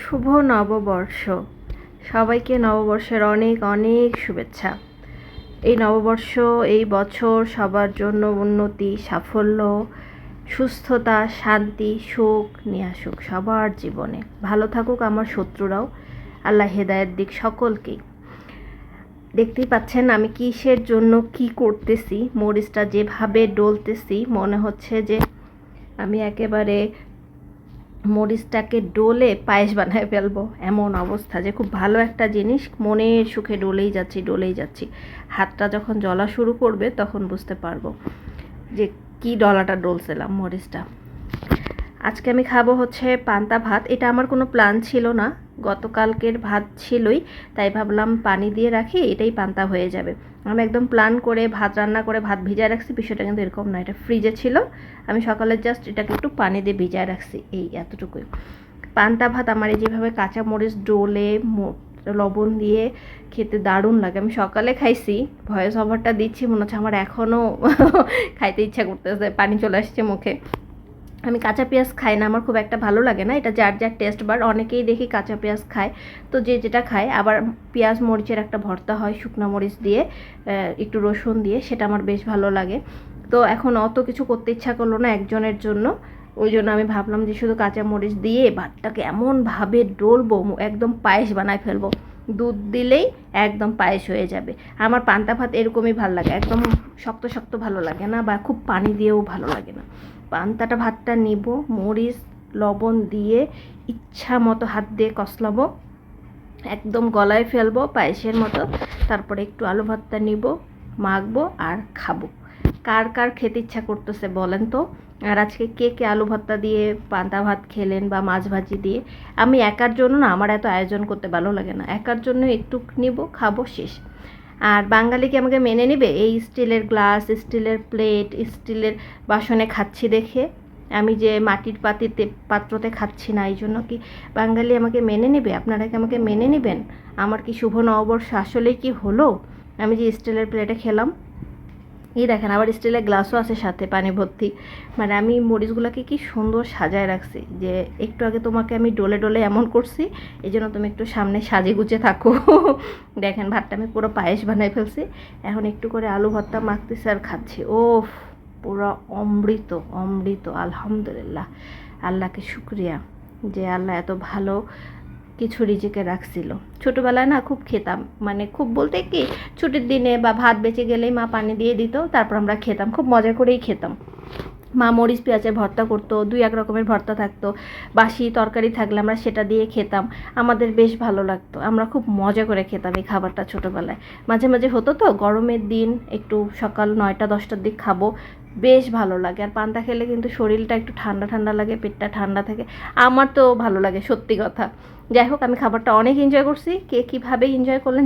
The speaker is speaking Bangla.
শুভ নববর্ষ। সবাইকে নববর্ষের অনেক অনেক শুভেচ্ছা। এই নববর্ষ, এই বছর সবার জন্য উন্নতি, সাফল্য, সুস্থতা, শান্তি, সুখ নিয়ে আসুক সবার জীবনে। ভালো থাকুক আমার শত্রুরাও। আল্লাহ হেদায়েত দিক সকলকেই। দেখতেই পাচ্ছেন আমি কিসের জন্য কি করতেছি। মরিচটা যেভাবে ডলতেছি মনে হচ্ছে যে আমি একেবারে মরিচটাকে ডলে পায়েস বানায় ফেলবো, এমন অবস্থা যে খুব ভালো একটা জিনিস মনের সুখে ডলেই যাচ্ছি। হাতটা যখন জ্বলা শুরু করবে তখন বুঝতে পারবো যে কি ডলাটা ডলছিলাম মরিচটা। আজকে আমি খাবো হচ্ছে পান্তা ভাত। এটা আমার কোনো প্ল্যান ছিল না, গতকালকের ভাত ছিলই, তাই ভাবলাম পানি দিয়ে রাখি, এটাই পান্তা হয়ে যাবে। আমি একদম প্ল্যান করে ভাত রান্না করে ভাত ভিজায় রাখছি। বিষয়টা কিন্তু এরকম না, এটা ফ্রিজে ছিল, আমি সকালে জাস্ট এটাকে একটু পানি দিয়ে ভিজায় রাখছি, এই এতটুকুই। পান্তা ভাত আমার এই যেভাবে কাঁচা মরিচ ডোলে লবণ দিয়ে খেতে দারুণ লাগে। আমি সকালে খাইছি, ভয়েস ওভারটা দিচ্ছি মনে হচ্ছে আমার এখনও খাইতে ইচ্ছা করতেছে, পানি চলে আসছে মুখে। আমি কাঁচা পেঁয়াজ খাই না, আমার খুব একটা ভালো লাগে না, এটা যার যার টেস্ট। বার অনেকেই দেখি কাঁচা পেঁয়াজ খায়, তো যে যেটা খায়। আবার পেঁয়াজ মরিচের একটা ভর্তা হয় শুকনো মরিচ দিয়ে, একটু রসুন দিয়ে, সেটা আমার বেশ ভালো লাগে। তো এখন অত কিছু করতে ইচ্ছা করলো না একজনের জন্য, ওই জন্য আমি ভাবলাম যে শুধু কাঁচা মরিচ দিয়ে ভাতটাকে এমনভাবে ডলবো, একদম পায়েস বানায় ফেলবো। দুধ দিলেই একদম পায়েস হয়ে যাবে। আমার পান্তা ভাত এরকমই ভালো লাগে, একদম শক্ত শক্ত ভালো লাগে না, বা খুব পানি দিয়েও ভালো লাগে না। পান্তাটা ভাতটা নিব, মরিচ লবণ দিয়ে ইচ্ছা মতো হাত দিয়ে কষলাবো, একদম গলায় ফেলবো পায়েসের মতো। তারপরে একটু আলু ভর্তা নিব, মাখবো আর খাবো। কার কার খেতে ইচ্ছা করতেছে বলেন তো। আর আজকে কে কে আলু ভর্তা দিয়ে পান্তা ভাত খেলেন বা মাছ ভাজি দিয়ে। আমি একার জন্য না, আমার এত আয়োজন করতে ভালো লাগে না, একার জন্য একটু নিব, খাবো, শেষ। আর বাঙালি কি আমাকে মেনে নেবে এই স্টিলের গ্লাস, স্টিলের প্লেট, স্টিলের বাসনে খাচ্ছি দেখে? আমি যে মাটির পাত্রতে খাচ্ছি না, এই জন্য কি বাঙালি আমাকে মেনে নেবে? আপনারা কি আমাকে মেনে নেবেন? আমার কি শুভ নববর্ষ আসলেই কি হলো আমি যে স্টিলের প্লেটে খেলাম? এই দেখেন আবার স্টিলের গ্লাসও আছে সাথে পানি ভর্তি। মানে আমি মরিচগুলোকে কি সুন্দর সাজায় রাখছি, যে একটু আগে তোমাকে আমি ডলে ডলে এমন করছি, এই জন্য তুমি একটু সামনে সাজে গুজে থাকো। দেখেন ভাতটা আমি পুরো পায়েস বানাই ফেলছি। এখন একটু করে আলু ভর্তা মাখতেছি আর খাচ্ছি। ও পুরো অমৃত অমৃত, আলহামদুলিল্লাহ। আল্লাহকে শুক্রিয়া যে আল্লাহ এত ভালো কিছু রিজিকে রাখছিল। ছোটোবেলায় না খুব খেতাম, মানে খুব বলতে কি, ছুটির দিনে বা ভাত বেঁচে গেলেই মা পানি দিয়ে দিত, তারপর আমরা খেতাম, খুব মজা করেই খেতাম। মা মরিচ পেঁয়াজের ভর্তা করতো, 2-1 রকমের ভর্তা থাকতো, বাসি তরকারি থাকলে আমরা সেটা দিয়ে খেতাম। আমাদের বেশ ভালো লাগতো, আমরা খুব মজা করে খেতাম এই খাবারটা ছোটোবেলায়। মাঝে মাঝে হতো তো গরমের দিন, একটু সকাল 9টা-10টার দিক খাবো, বেশ ভালো লাগে। আর পান্তা খেলে কিন্তু শরীরটা একটু ঠান্ডা ঠান্ডা লাগে, পেটটা ঠান্ডা থাকে, আমার তো ভালো লাগে সত্যি কথা। যাই হোক, আমি খাবারটা অনেক এনজয় করছি। কে কীভাবে এনজয় করলেন